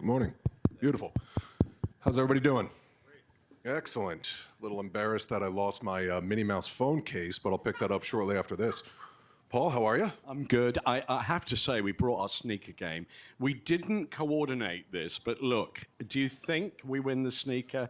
Good morning. Beautiful. How's everybody doing? Great. Excellent. A little embarrassed that I lost my Minnie Mouse phone case, but I'll pick that up shortly after this. Paul, how are you? I'm good. I have to say, we brought our sneaker game. We didn't coordinate this, but look, do you think we win the sneaker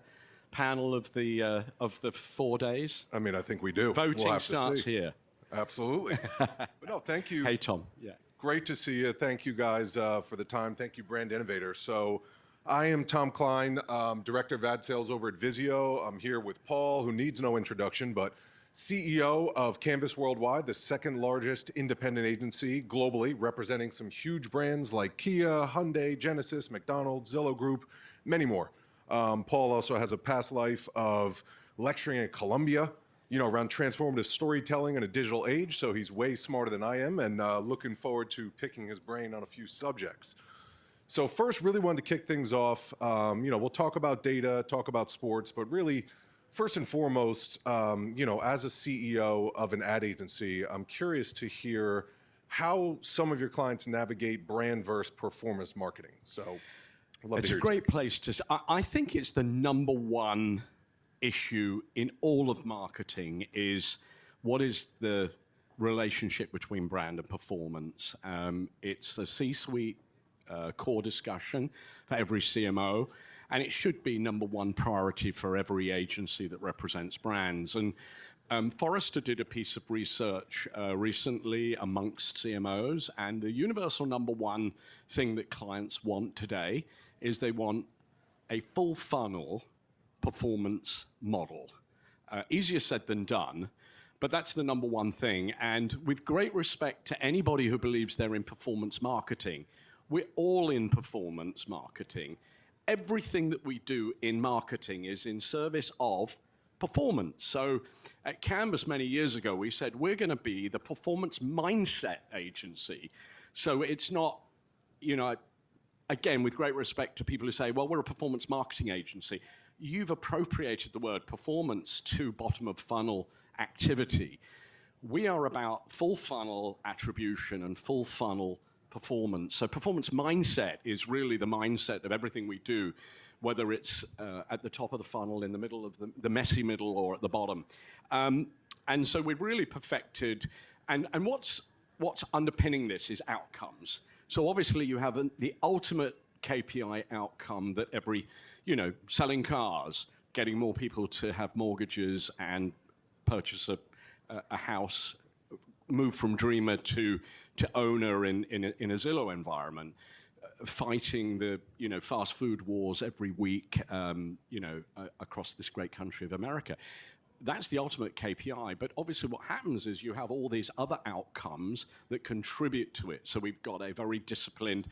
panel of the 4 days? I mean, I think we do. Voting starts here. Absolutely. But no, thank you. Hey, Tom. Yeah. Great to see you. Thank you guys for the time. Thank you, Brand Innovators. So I am Tom Cline, Director of Ad Sales over at Vizio. I'm here with Paul, who needs no introduction, but CEO of Canvas Worldwide, the second largest independent agency globally, representing some huge brands like Kia, Hyundai, Genesis, McDonald's, Zillow Group, many more. Paul also has a past life of lecturing at Columbia, around transformative storytelling in a digital age, so he's way smarter than I am, and looking forward to picking his brain on a few subjects. So first, really wanted to kick things off. We'll talk about data, talk about sports, but really, first and foremost, as a CEO of an ad agency, I'm curious to hear how some of your clients navigate brand versus performance marketing. So I'd love to hear. It's a great place to. I think it's the number one issue in all of marketing is what is the relationship between brand and performance. It's a C-suite core discussion for every CMO, and it should be number one priority for every agency that represents brands. And Forrester did a piece of research recently amongst CMOs, and the universal number one thing that clients want today is they want a full funnel performance model. Easier said than done, but that's the number one thing. And with great respect to anybody who believes they're in performance marketing, we're all in performance marketing. Everything that we do in marketing is in service of performance. So at Canvas many years ago, we said we're going to be the performance mindset agency. So it's not, again, with great respect to people who say, well, we're a performance marketing agency. You've appropriated the word performance to bottom of funnel activity. We are about full funnel attribution and full funnel performance. So performance mindset is really the mindset of everything we do, whether it's at the top of the funnel, in the middle of the messy middle, or at the bottom. And so we've really perfected, and what's underpinning this is outcomes. So obviously you have the ultimate KPI outcome that every, selling cars, getting more people to have mortgages and purchase a house, move from dreamer to owner in a Zillow environment, fighting the fast food wars every week, across this great country of America. That's the ultimate KPI, but obviously what happens is you have all these other outcomes that contribute to it. So we've got a very disciplined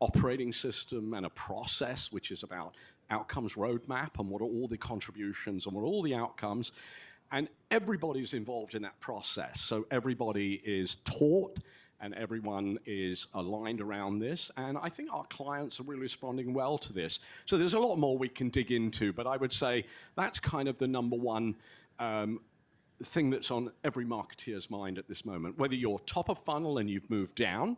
operating system and a process which is about outcomes roadmap and what are all the contributions and what are all the outcomes. And everybody's involved in that process. So everybody is taught and everyone is aligned around this. And I think our clients are really responding well to this. So there's a lot more we can dig into, but I would say that's kind of the number one thing that's on every marketeer's mind at this moment. Whether you're top of funnel and you've moved down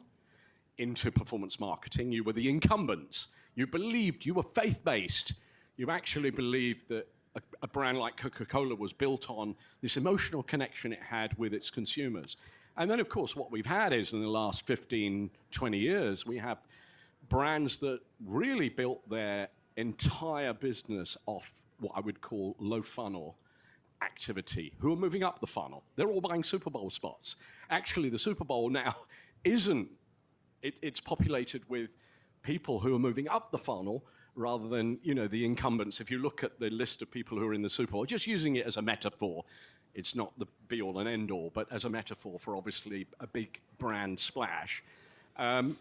into performance marketing, you were the incumbents, you believed, you were faith-based, you actually believed that a brand like Coca-Cola was built on this emotional connection it had with its consumers. And then, of course, what we've had is in the last 15, 20 years, we have brands that really built their entire business off what I would call low funnel activity, who are moving up the funnel. They're all buying Super Bowl spots. Actually, the Super Bowl now isn't, it's populated with people who are moving up the funnel rather than, the incumbents. If you look at the list of people who are in the Super Bowl, just using it as a metaphor, it's not the be-all and end-all, but as a metaphor for obviously a big brand splash.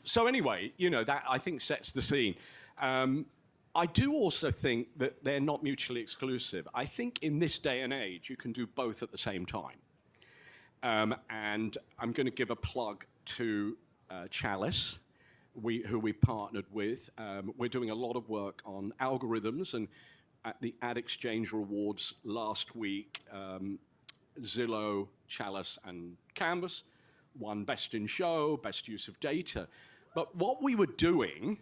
So anyway, that I think sets the scene. I do also think that they're not mutually exclusive. I think in this day and age, you can do both at the same time. And I'm going to give a plug to Chalice, who we've partnered with. We're doing a lot of work on algorithms, and at the Ad Exchange Awards last week, Zillow, Chalice, and Canvas won Best in Show, Best Use of Data. But what we were doing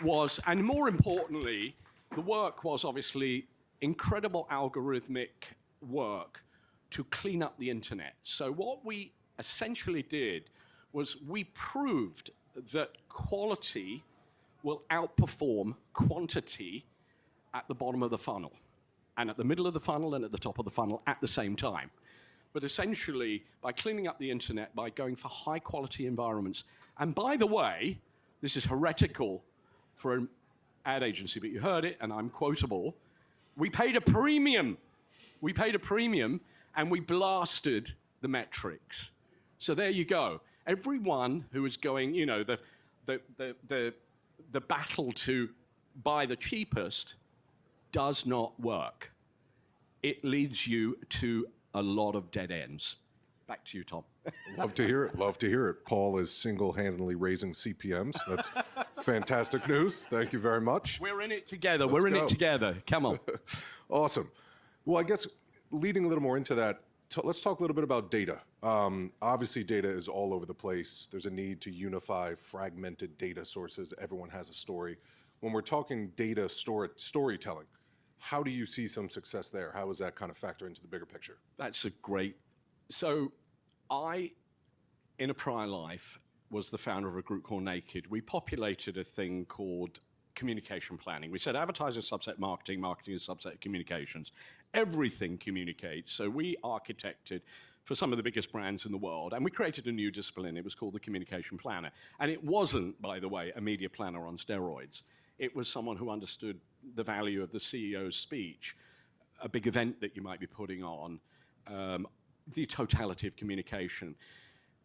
was, and more importantly, the work was obviously incredible algorithmic work to clean up the internet. So what we essentially did was we proved that quality will outperform quantity at the bottom of the funnel, and at the middle of the funnel and at the top of the funnel at the same time. But essentially, by cleaning up the internet, by going for high quality environments, and by the way, this is heretical for an ad agency, but you heard it, and I'm quotable, we paid a premium. We paid a premium, and we blasted the metrics. So there you go. Everyone who is going, you know, the battle to buy the cheapest does not work. It leads you to a lot of dead ends. Back to you, Tom. Love to hear it. Love to hear it. Paul is single-handedly raising CPMs. That's fantastic news. Thank you very much. We're in it together. Let's We're in go. it together. Come on. Awesome. Well, I guess leading a little more into that, let's talk a little bit about data. Obviously, data is all over the place. There's a need to unify fragmented data sources. Everyone has a story. When we're talking data storytelling, how do you see some success there? How does that kind of factor into the bigger picture? That's a great. So I, in a prior life, was the founder of a group called Naked. We populated a thing called communication planning. We said advertising is subset marketing, marketing is subset communications. Everything communicates. So we architected for some of the biggest brands in the world, and we created a new discipline. It was called the communication planner. And it wasn't, by the way, a media planner on steroids. It was someone who understood the value of the CEO's speech, a big event that you might be putting on, the totality of communication.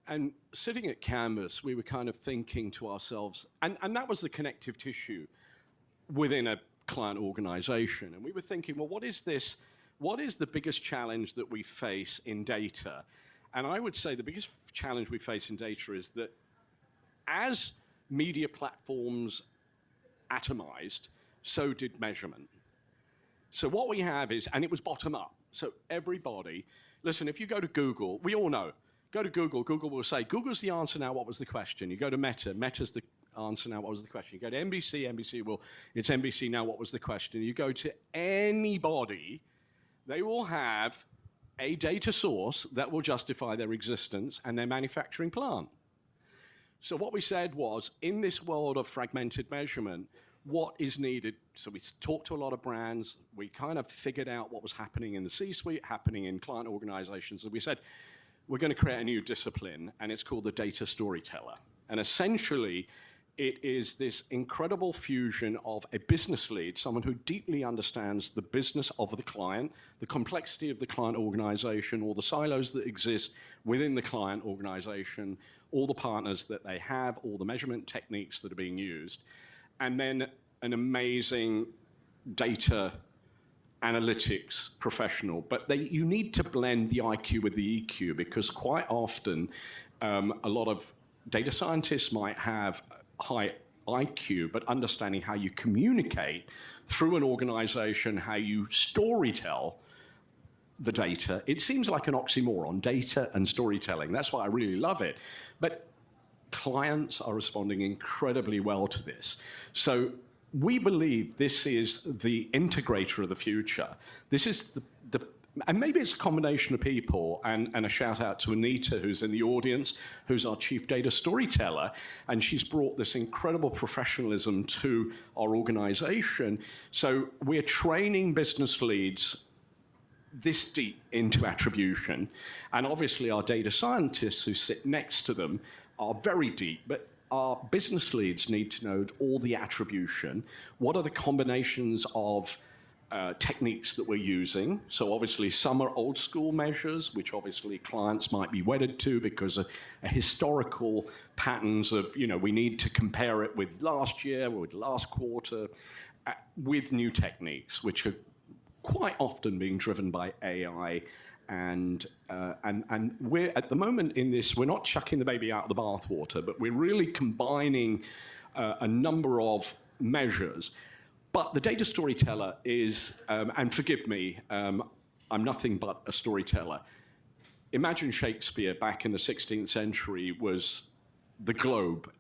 And sitting at Canvas, we were kind of thinking to ourselves, and that was the connective tissue within a client organization. And we were thinking, well, what is this? What is the biggest challenge that we face in data? And I would say the biggest challenge we face in data is that as media platforms atomized, so did measurement. So what we have is, and it was bottom up. So everybody, listen, if you go to Google, we all know, go to Google, Google will say, Google's the answer now, what was the question? You go to Meta, Meta's the answer now, what was the question? You go to NBC, NBC will, it's NBC now, what was the question? You go to anybody, they will have a data source that will justify their existence and their manufacturing plant. So what we said was, in this world of fragmented measurement, what is needed? So we talked to a lot of brands. We kind of figured out what was happening in the C-suite, happening in client organizations. And we said, we're going to create a new discipline, and it's called the data storyteller. And essentially, it is this incredible fusion of a business lead, someone who deeply understands the business of the client, the complexity of the client organization, all the silos that exist within the client organization, all the partners that they have, all the measurement techniques that are being used, and then an amazing data analytics professional. But you need to blend the IQ with the EQ, because quite often a lot of data scientists might have high IQ, but understanding how you communicate through an organization, how you storytell the data. It seems like an oxymoron, data and storytelling. That's why I really love it. But clients are responding incredibly well to this. So we believe this is the integrator of the future. This is and maybe it's a combination of people, and a shout out to Anita, who's in the audience, who's our chief data storyteller, and she's brought this incredible professionalism to our organization. So we're training business leads this deep into attribution, and obviously our data scientists who sit next to them are very deep, but our business leads need to know all the attribution. What are the combinations of techniques that we're using? So obviously some are old school measures, which obviously clients might be wedded to because of historical patterns of, you know, we need to compare it with last year, with last quarter, with new techniques, which are quite often being driven by AI. And we're, at the moment in this, we're not chucking the baby out of the bathwater, but we're really combining a number of measures. But the data storyteller is, and forgive me, I'm nothing but a storyteller. Imagine Shakespeare back in the 16th century was the globe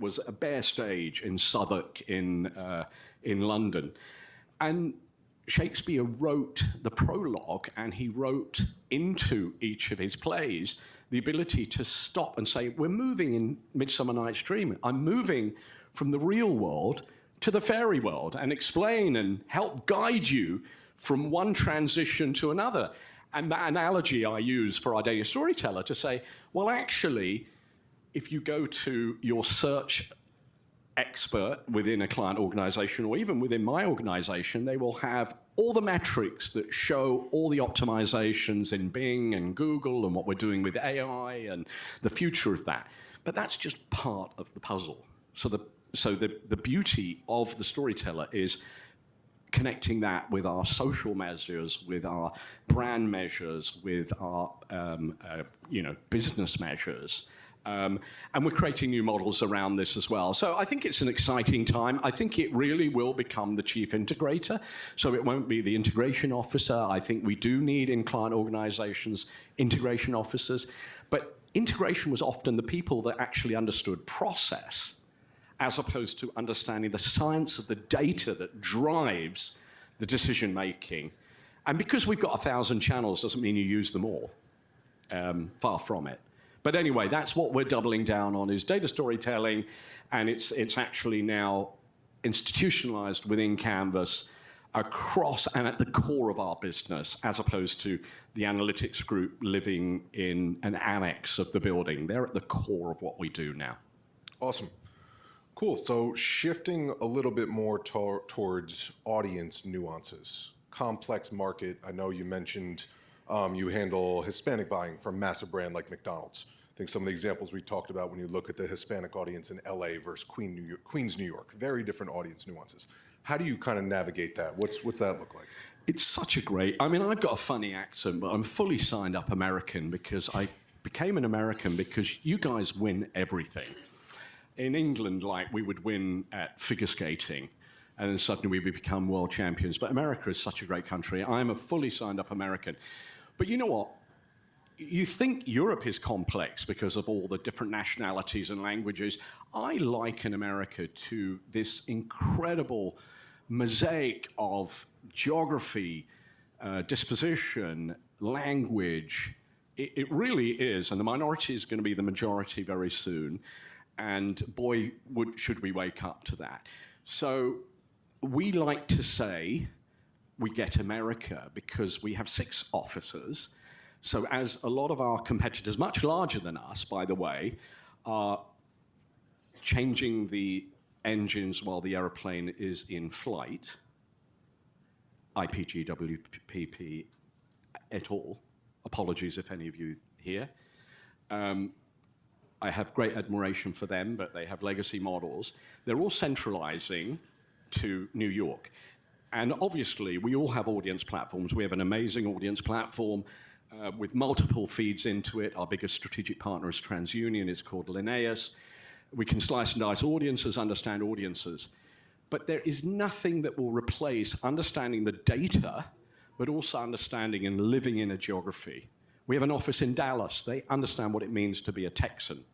was a bare stage in Southwark in London. And Shakespeare wrote the prologue, and he wrote into each of his plays the ability to stop and say, we're moving in Midsummer Night's Dream. I'm moving from the real world to the fairy world, and explain and help guide you from one transition to another. And that analogy I use for our data storyteller to say, well, actually, if you go to your search expert within a client organization, or even within my organization, they will have all the metrics that show all the optimizations in Bing and Google and what we're doing with AI and the future of that. But that's just part of the puzzle. So the beauty of the storyteller is connecting that with our social measures, with our brand measures, with our business measures. And we're creating new models around this as well. So I think it's an exciting time. I think it really will become the chief integrator. So it won't be the integration officer. I think we do need in client organizations integration officers. But integration was often the people that actually understood process, as opposed to understanding the science of the data that drives the decision making. And because we've got 1,000 channels doesn't mean you use them all. Far from it. But anyway, that's what we're doubling down on, is data storytelling, and it's actually now institutionalized within Canvas across and at the core of our business, as opposed to the analytics group living in an annex of the building. They're at the core of what we do now. Awesome. Cool. So shifting a little bit more towards audience nuances, complex market. I know you mentioned you handle Hispanic buying for a massive brand like McDonald's. I think some of the examples we talked about when you look at the Hispanic audience in LA versus Queens, New York, very different audience nuances. How do you kind of navigate that? What's that look like? It's such a great, I mean, I've got a funny accent, but I'm fully signed up American because I became an American because you guys win everything. In England, like, we would win at figure skating, and then suddenly we would become world champions. But America is such a great country. I'm a fully signed up American. But you know what? You think Europe is complex because of all the different nationalities and languages. I liken America to this incredible mosaic of geography, disposition, language. It really is, and the minority is going to be the majority very soon. And boy, should we wake up to that. So we like to say we get America because we have 6 officers. So as a lot of our competitors, much larger than us, by the way, are changing the engines while the aeroplane is in flight, IPG, WPP, et al. Apologies if any of you here. I have great admiration for them, but they have legacy models. They're all centralizing to New York. And obviously, we all have audience platforms. We have an amazing audience platform with multiple feeds into it. Our biggest strategic partner is TransUnion. It's called Linnaeus. We can slice and dice audiences, understand audiences. But there is nothing that will replace understanding the data, but also understanding and living in a geography. We have an office in Dallas. They understand what it means to be a Texan.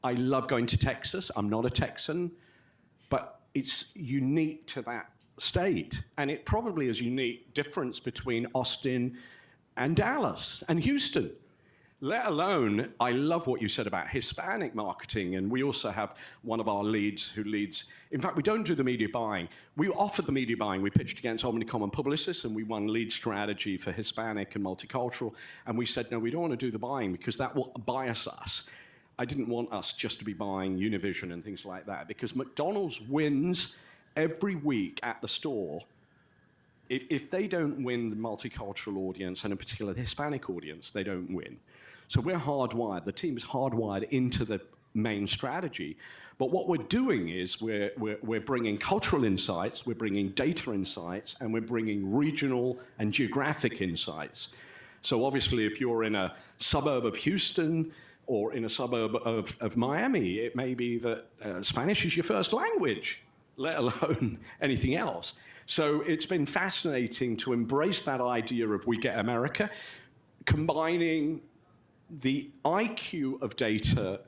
I love going to Texas. I'm not a Texan, but it's unique to that state. And it probably is unique difference between Austin and Dallas and Houston. Let alone, I love what you said about Hispanic marketing, and we also have one of our leads who leads, in fact, we don't do the media buying. We offered the media buying. We pitched against Omnicom and Publicis, and we won lead strategy for Hispanic and multicultural, and we said, no, we don't want to do the buying because that will bias us. I didn't want us just to be buying Univision and things like that, because McDonald's wins every week at the store. If they don't win the multicultural audience, and in particular the Hispanic audience, they don't win. So we're hardwired, the team is hardwired into the main strategy. But what we're doing is we're bringing cultural insights, we're bringing data insights, and we're bringing regional and geographic insights. So obviously, if you're in a suburb of Houston or in a suburb of Miami, it may be that Spanish is your first language, let alone anything else. So it's been fascinating to embrace that idea of we get America, combining the IQ of data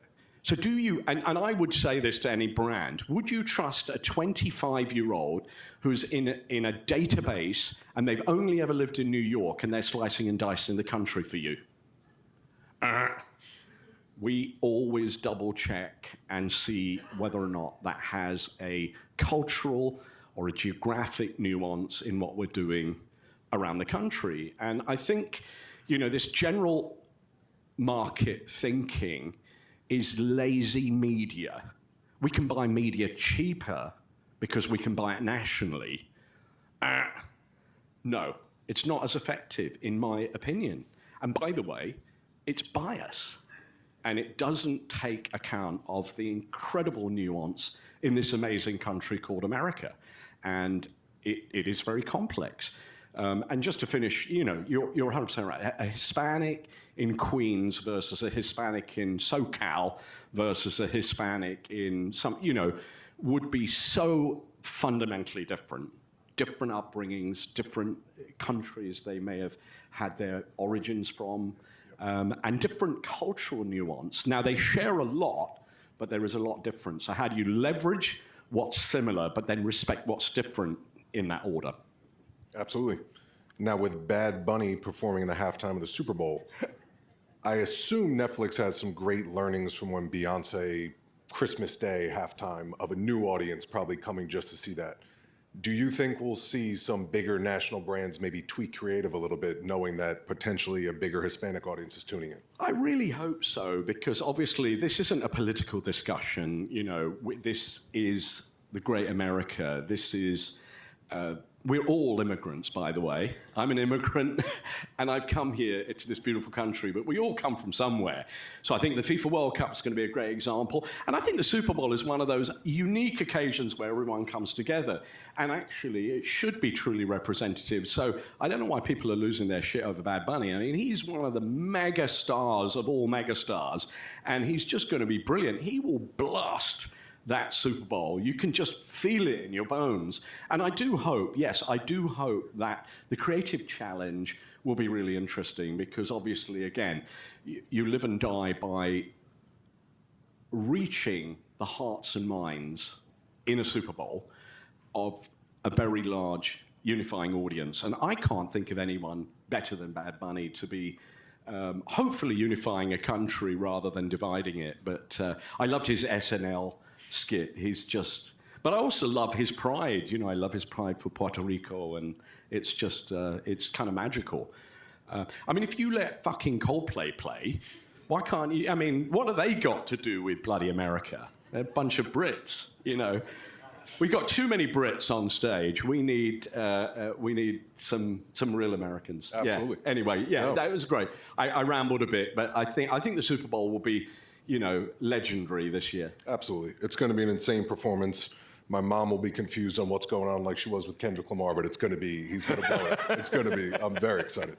So do you, and I would say this to any brand, would you trust a 25-year-old who's in a database and they've only ever lived in New York and they're slicing and dicing the country for you? We always double check and see whether or not that has a cultural or a geographic nuance in what we're doing around the country. And I think, this general market thinking is lazy media. We can buy media cheaper because we can buy it nationally. No, it's not as effective, in my opinion. And by the way, it's bias. And it doesn't take account of the incredible nuance in this amazing country called America. And it is very complex. And just to finish, you're 100% right. A Hispanic in Queens versus a Hispanic in SoCal versus a Hispanic in would be so fundamentally different. Different upbringings, different countries they may have had their origins from, and different cultural nuance. Now, they share a lot, but there is a lot different. So how do you leverage what's similar, but then respect what's different in that order? Absolutely. Now, with Bad Bunny performing in the halftime of the Super Bowl, I assume Netflix has some great learnings from when Beyonce Christmas Day halftime of a new audience probably coming just to see that. Do you think we'll see some bigger national brands maybe tweak creative a little bit, knowing that potentially a bigger Hispanic audience is tuning in? I really hope so, because obviously this isn't a political discussion. This is the great America. This is, we're all immigrants, by the way. I'm an immigrant, and I've come here to this beautiful country, but we all come from somewhere. So I think the FIFA World Cup is going to be a great example. And I think the Super Bowl is one of those unique occasions where everyone comes together. And actually, it should be truly representative. So I don't know why people are losing their shit over Bad Bunny. I mean, he's one of the mega stars of all mega stars, and he's just going to be brilliant. He will blast that Super Bowl. You can just feel it in your bones. And I do hope, yes, I do hope that the creative challenge will be really interesting, because obviously, again, you live and die by reaching the hearts and minds in a Super Bowl of a very large unifying audience. And I can't think of anyone better than Bad Bunny to be hopefully unifying a country rather than dividing it. But I loved his SNL skit. But I also love his pride. I love his pride for Puerto Rico, and it's just, it's kind of magical. I mean, if you let fucking Coldplay play, why can't you? I mean, what have they got to do with bloody America? They're a bunch of Brits, We got too many Brits on stage. We need some real Americans. Absolutely. Yeah. Anyway, That was great. I rambled a bit, but I think the Super Bowl will be, legendary this year. Absolutely. It's going to be an insane performance. My mom will be confused on what's going on like she was with Kendrick Lamar, but he's going to blow it. It's going to be, I'm very excited.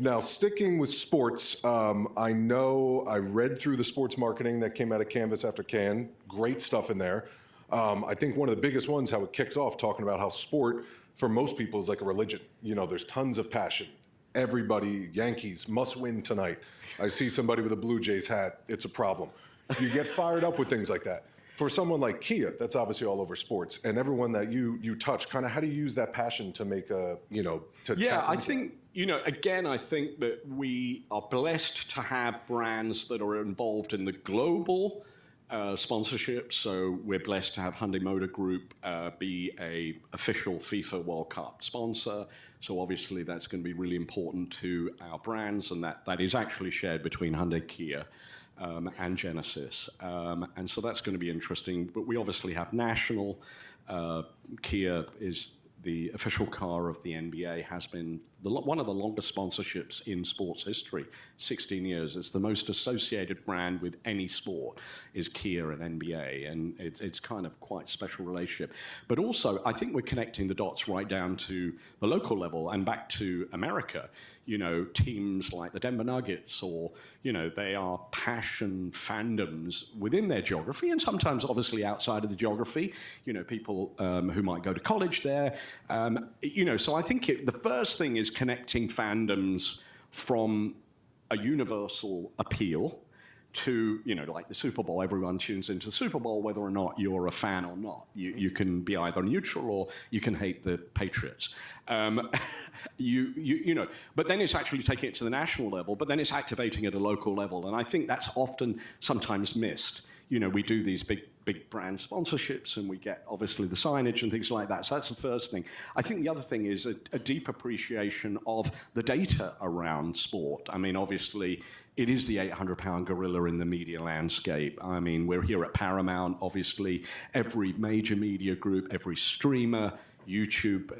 Now, sticking with sports, I know I read through the sports marketing that came out of Canvas after Cannes. Great stuff in there. I think one of the biggest ones, how it kicks off, talking about how sport, for most people, is like a religion. There's tons of passion. Everybody, Yankees, must win tonight. I see somebody with a Blue Jays hat, it's a problem. You get fired up with things like that. For someone like Kia, that's obviously all over sports, and everyone that you touch, kind of how do you use that passion to make a, I think, again, I think that we are blessed to have brands that are involved in the global sponsorship. So we're blessed to have Hyundai Motor Group be a official FIFA World Cup sponsor. So obviously that's going to be really important to our brands, and that is actually shared between Hyundai, Kia, and Genesis. And so that's going to be interesting. But we obviously have national. Kia is the official car of the NBA, has been one of the longest sponsorships in sports history, 16 years. It's the most associated brand with any sport is Kia and NBA, and it's kind of quite a special relationship. But also, I think we're connecting the dots right down to the local level and back to America. Teams like the Denver Nuggets, or, they are passion fandoms within their geography, and sometimes obviously outside of the geography, people who might go to college there. So I think the first thing is connecting fandoms from a universal appeal to, like the Super Bowl, everyone tunes into the Super Bowl, whether or not you're a fan or not. You can be either neutral or you can hate the Patriots. But then it's actually taking it to the national level, but then it's activating at a local level. And I think that's often sometimes missed. We do these big brand sponsorships and we get obviously the signage and things like that. So that's the first thing. I think the other thing is a deep appreciation of the data around sport. I mean, obviously, it is the 800-pound gorilla in the media landscape. I mean, we're here at Paramount, obviously, every major media group, every streamer, YouTube,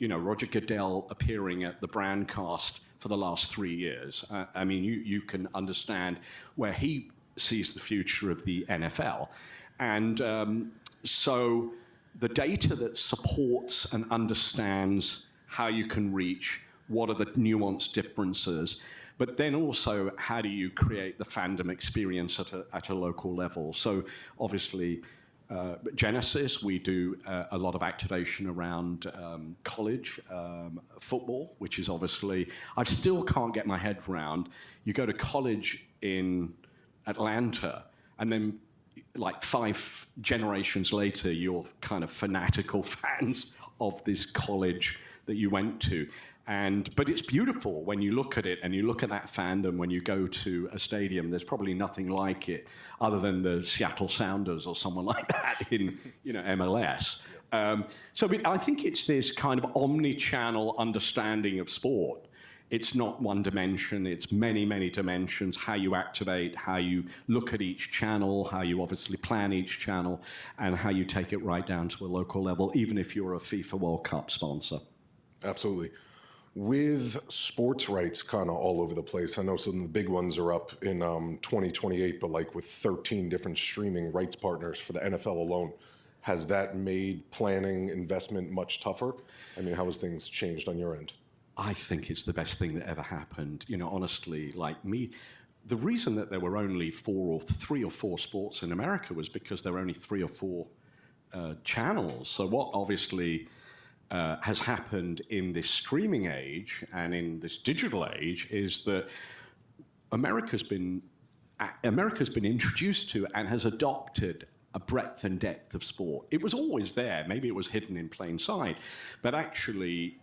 Roger Goodell appearing at the Brandcast for the last 3 years. I mean, you can understand where he sees the future of the NFL. And so the data that supports and understands how you can reach, what are the nuanced differences, but then also how do you create the fandom experience at a local level. So obviously, Genesis, we do a lot of activation around college football, which is obviously, I still can't get my head around. You go to college in Atlanta, and then like 5 generations later, you're kind of fanatical fans of this college that you went to. But it's beautiful when you look at it and you look at that fandom. When you go to a stadium, there's probably nothing like it other than the Seattle Sounders or someone like that in MLS. I think it's this kind of omni-channel understanding of sport. It's not one dimension, it's many, many dimensions, how you activate, how you look at each channel, how you obviously plan each channel, and how you take it right down to a local level, even if you're a FIFA World Cup sponsor. Absolutely. With sports rights kind of all over the place, I know some of the big ones are up in 2028, but like with 13 different streaming rights partners for the NFL alone, has that made planning investment much tougher? I mean, how has things changed on your end? I think it's the best thing that ever happened. Honestly, like me, the reason that there were only 3 or 4 sports in America was because there were only 3 or 4 channels. So what obviously has happened in this streaming age and in this digital age is that America's been introduced to and has adopted a breadth and depth of sport. It was always there. Maybe it was hidden in plain sight, but actually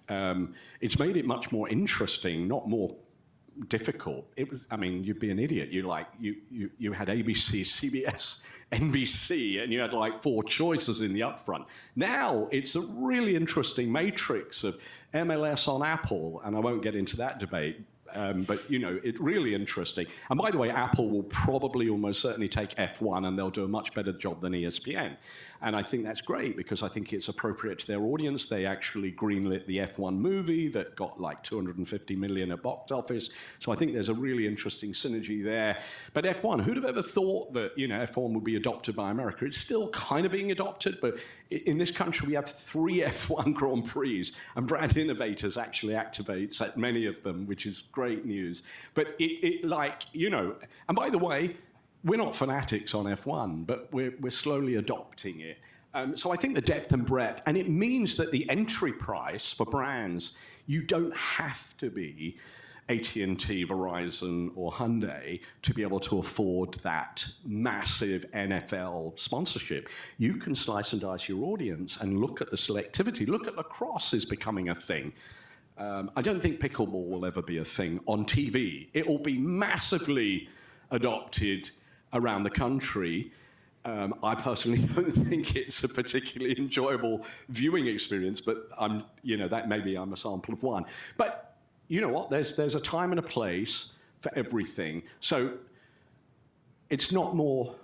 it's made it much more interesting, not more difficult. I mean, you'd be an idiot. You had ABC, CBS, NBC, and you had like 4 choices in the upfront. Now it's a really interesting matrix of MLS on Apple, and I won't get into that debate. But it's really interesting. And by the way, Apple will probably almost certainly take F1, and they'll do a much better job than ESPN. And I think that's great because I think it's appropriate to their audience. They actually greenlit the F1 movie that got like 250 million at box office. So I think there's a really interesting synergy there. But F1, who'd have ever thought that F1 would be adopted by America? It's still kind of being adopted, but in this country we have 3 F1 Grand Prix, and Brand Innovators actually activates at many of them, which is great news. But and by the way, we're not fanatics on F1, but we're slowly adopting it. So I think the depth and breadth, and it means that the entry price for brands, you don't have to be AT&T, Verizon, or Hyundai to be able to afford that massive NFL sponsorship. You can slice and dice your audience and look at the selectivity. Look at lacrosse is becoming a thing. I don't think pickleball will ever be a thing on TV. It will be massively adopted around the country. I personally don't think it's a particularly enjoyable viewing experience, but that maybe I'm a sample of one. But you know what? There's a time and a place for everything. So it's not more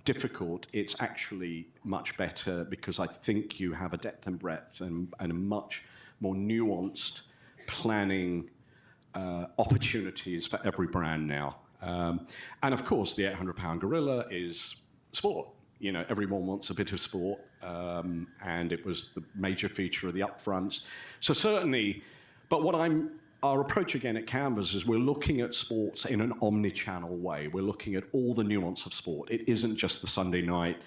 difficult. It's actually much better because I think you have a depth and breadth and a much more nuanced planning opportunities for every brand now. And of course, the 800-pound gorilla is sport. Everyone wants a bit of sport, and it was the major feature of the upfronts. So certainly, but what I'm our approach again at Canvas is we're looking at sports in an omni-channel way. We're looking at all the nuance of sport. It isn't just the Sunday night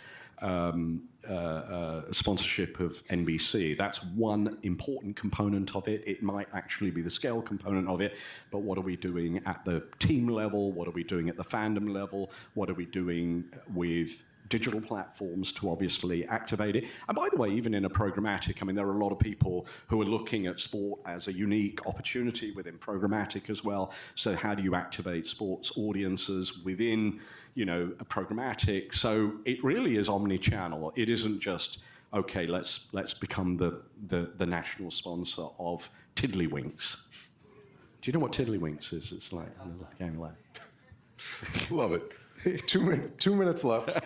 sponsorship of NBC. That's one important component of it. It might actually be the scale component of it, but what are we doing at the team level? What are we doing at the fandom level? What are we doing with digital platforms to obviously activate it? And by the way, even in a programmatic, I mean, there are a lot of people who are looking at sport as a unique opportunity within programmatic as well. So how do you activate sports audiences within, you know, a programmatic? So it really is omni-channel. It isn't just, okay, let's become the national sponsor of Tiddlywinks. Do you know what Tiddlywinks is? It's like a little game like. Love it. 2 minutes left.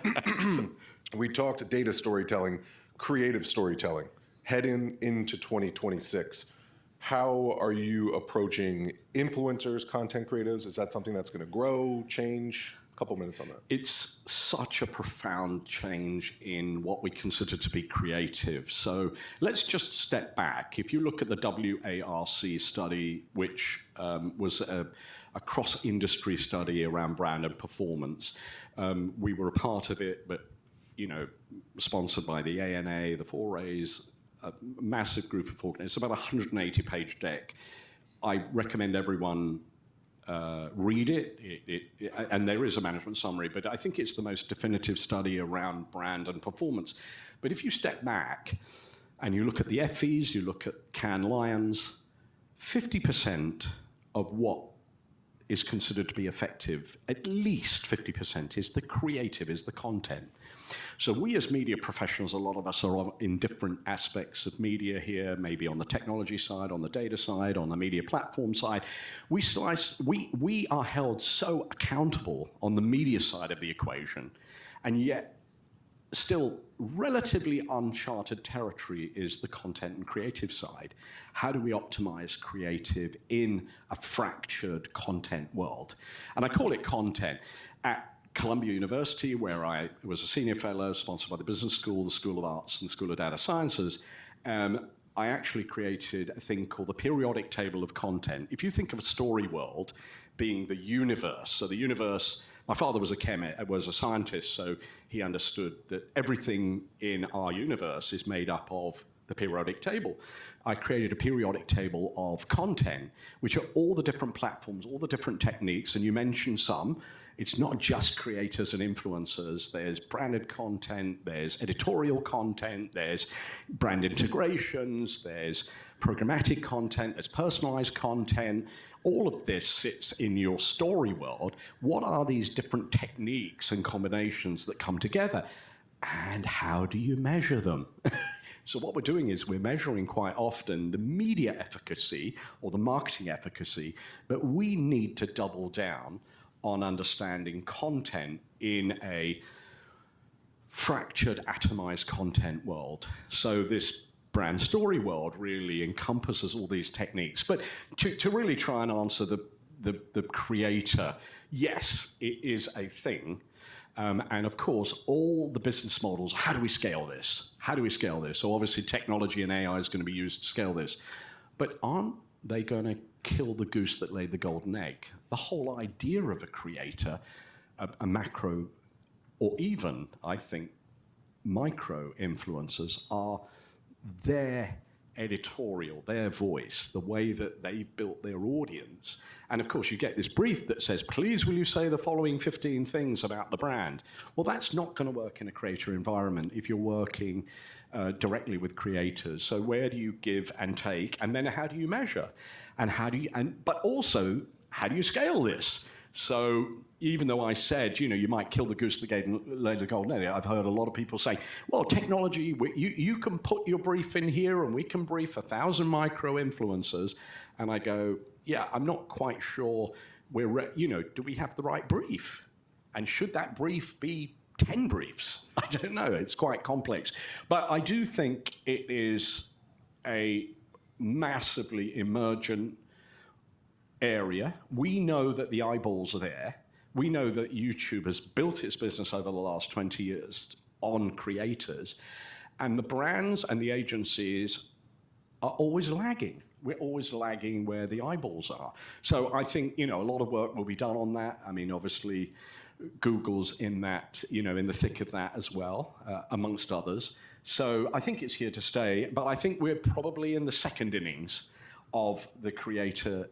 We talked data storytelling, creative storytelling, heading into 2026. How are you approaching influencers, content creatives? Is that something that's going to grow, change? A couple minutes on that. It's such a profound change in what we consider to be creative. So let's just step back. If you look at the WARC study, which was a cross-industry study around brand and performance, we were a part of it, but you know, sponsored by the ANA, the 4As, a massive group of organizations. It's about a 180-page deck. I recommend everyone read it, and there is a management summary, but I think it's the most definitive study around brand and performance. But if you step back and you look at the Effies, you look at Cannes Lions, 50% of what is considered to be effective, at least 50%, is the creative, is the content. So we as media professionals, a lot of us are in different aspects of media here, maybe on the technology side, on the data side, on the media platform side. We are held so accountable on the media side of the equation, and yet still relatively uncharted territory is the content and creative side. How do we optimize creative in a fractured content world? And I call it content. At Columbia University, where I was a senior fellow, sponsored by the Business School, the School of Arts, and the School of Data Sciences, I actually created a thing called the periodic table of content. If you think of a story world being the universe, so the universe, my father was a scientist, so he understood that everything in our universe is made up of the periodic table. I created a periodic table of content, which are all the different platforms, all the different techniques, and you mentioned some. It's not just creators and influencers. There's branded content, there's editorial content, there's brand integrations, there's programmatic content, there's personalized content. All of this sits in your story world. What are these different techniques and combinations that come together? And how do you measure them? So what we're doing is we're measuring quite often the media efficacy or the marketing efficacy, but we need to double down on understanding content in a fractured, atomized content world. So this brand story world really encompasses all these techniques. But to really try and answer the creator, yes, it is a thing. And of course, all the business models, how do we scale this? How do we scale this? So obviously technology and AI is going to be used to scale this. But aren't they going to kill the goose that laid the golden egg? The whole idea of a creator, a macro, or even, I think, micro influencers are their editorial, their voice, the way that they built their audience. And of course, you get this brief that says, please will you say the following 15 things about the brand? Well, that's not going to work in a creator environment if you're working directly with creators. So where do you give and take? And then how do you measure? And how do you, but also, how do you scale this? So even though I said, you know, you might kill the goose that laid the golden egg, I've heard a lot of people say, well, technology, you can put your brief in here and we can brief 1,000 micro influencers. And I go, yeah, I'm not quite sure do we have the right brief? And should that brief be 10 briefs? I don't know, it's quite complex. But I do think it is a massively emergent area. We know that the eyeballs are there. We know that YouTube has built its business over the last 20 years on creators, and the brands and the agencies are always lagging. we're always lagging where the eyeballs are. So I think, a lot of work will be done on that. I mean, obviously, Google's in that, in the thick of that as well, amongst others. So I think it's here to stay, but I think we're probably in the second innings of the creator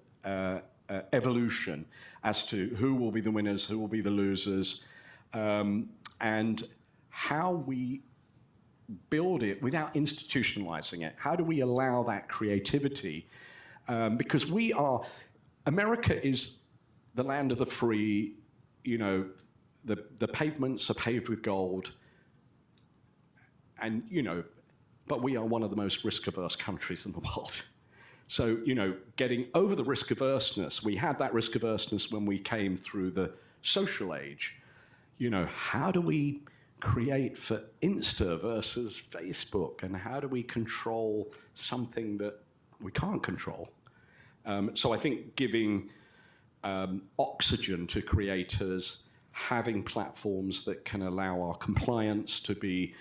evolution as to who will be the winners, who will be the losers, and how we build it without institutionalizing it. How do we allow that creativity? Because America is the land of the free, the pavements are paved with gold, and, but we are one of the most risk-averse countries in the world. So, getting over the risk-averseness, we had that risk-averseness when we came through the social age. How do we create for Insta versus Facebook, and how do we control something that we can't control? So I think giving oxygen to creators, having platforms that can allow our compliance to be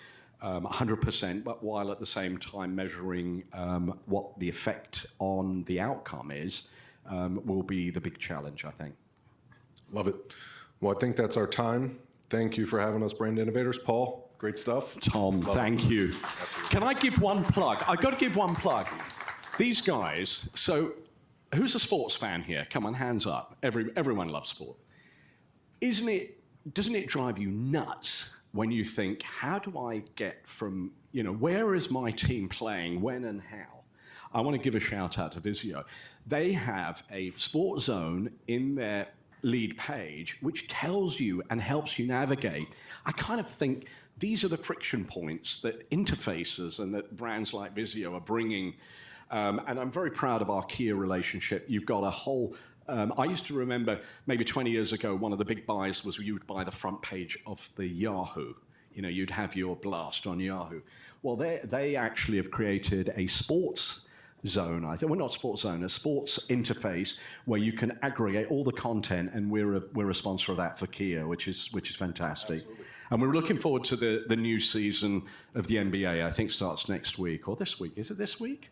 100%, but while at the same time measuring what the effect on the outcome is, will be the big challenge, I think. Love it. Well, I think that's our time. Thank you for having us, Brand Innovators. Paul, great stuff. Tom, thank you. Absolutely. Can I give one plug? I've got to give one plug. These guys, so who's a sports fan here? Come on, hands up. Everyone loves sport. Doesn't it drive you nuts when you think, how do I get from, where is my team playing, when and how? I want to give a shout out to Vizio. They have a sports zone in their lead page, which tells you and helps you navigate. I kind of think these are the friction points that interfaces and that brands like Vizio are bringing. And I'm very proud of our Kia relationship. You've got a whole, I used to remember maybe 20 years ago, one of the big buys was you would buy the front page of the Yahoo. You'd have your blast on Yahoo. Well, they actually have created a sports zone, I think. Well, not sports zone, a sports interface where you can aggregate all the content, and we're a sponsor of that for Kia, which is fantastic. Absolutely. And we're looking forward to the new season of the NBA. I think starts next week or this week. Is it this week?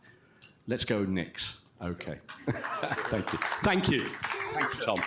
Let's go Knicks. Okay. Thank you. Thank you. Thank you, Tom.